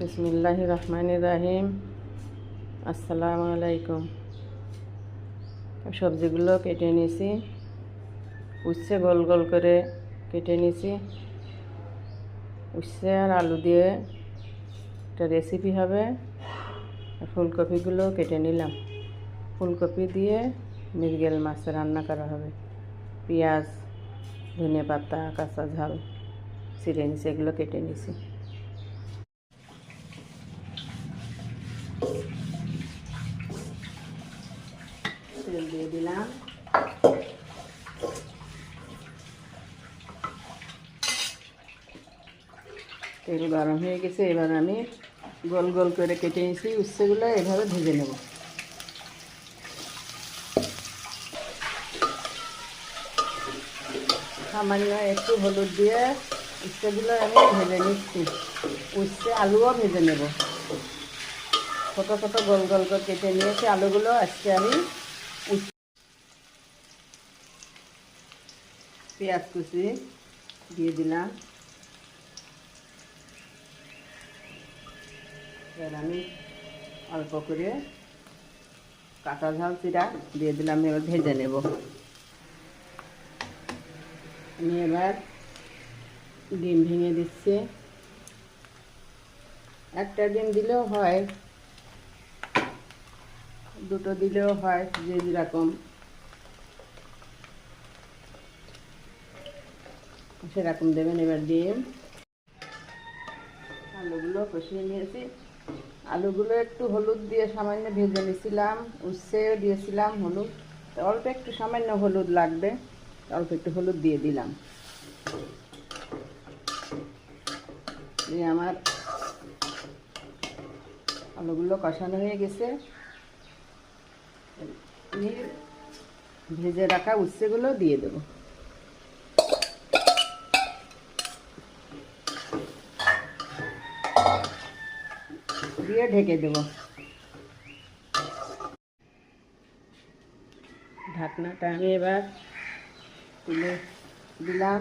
বিসমিল্লাহির রহমানির রহিম। আসসালামু আলাইকুম। সবজিগুলো কেটে নিয়েছি, উচ্ছে গোল গোল করে কেটে নিয়েছি। উচ্ছে আর আলু দিয়ে একটা রেসিপি হবে। আর ফুলকপিগুলো কেটে নিলাম। ফুলকপি দিয়ে মৃগেল মাছ রান্না করা হবে। পেঁয়াজ, ধনিয়া পাতা, কাঁচা ঝাল ছিঁড়ে নিয়েছি, এগুলো কেটে নিয়েছি। তেল দিয়ে দিলাম। তেল গরম হয়ে গেছে, এবার আমি গোল গোল করে কেটে নিয়েছি উচ্ছেগুলো এভাবে ভেজে নেব। সামান্য একটু হলুদ দিয়ে উচ্ছেগুলো আমি ভেজে নিচ্ছি। উচ্ছে আলুও ভেজে নেব। ছোটো ছোটো গোল গোল করে কেটে নিয়েছি আলুগুলো। আজকে আমি পেঁয়াজ কুচি দিয়ে দিলাম। এবার আমি অল্প করে কাঁচা ঝাল চিরা দিয়ে দিলাম। এবার ভেজে নেব। আমি এবার ডিম ভেঙে দিচ্ছি। একটা ডিম দিলেও হয়, দুটো দিলেও হয়, যে যেরকম সেরকম দেবেন। এবার ডিম, আলুগুলো কষিয়ে নিয়েছি। আলুগুলো একটু হলুদ দিয়ে সামান্য ভেজে নিয়েছিলাম, উচ্ছেও দিয়েছিলাম হলুদ, অল্প একটু সামান্য হলুদ লাগবে, অল্প একটু হলুদ দিয়ে দিলাম। আমার আলুগুলো কষানো হয়ে গেছে। ভেজে রাখা উচ্ছেগুলো দিয়ে দেবো। দিয়ে ঢেকে দেব। ঢাকনাটা আমি এবার তুলে দিলাম।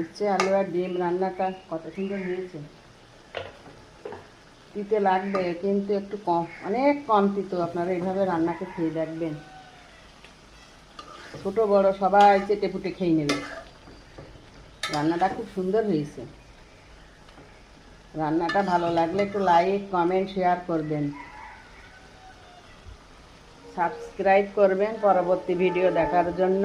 উচ্ছে আলু আর ডিম রান্নাটা কত সুন্দর হয়েছে। তিতে লাগবে কিন্তু একটু কম, অনেক কম তিতো। আপনারা এইভাবে রান্নাকে খেয়ে দেখবেন, ছোট বড় সবাই চেটে ফুটে খেয়ে নেবে। রান্নাটা খুব সুন্দর হয়েছে। রান্নাটা ভালো লাগলে একটু লাইক, কমেন্ট, শেয়ার করবেন, সাবস্ক্রাইব করবেন পরবর্তী ভিডিও দেখার জন্য।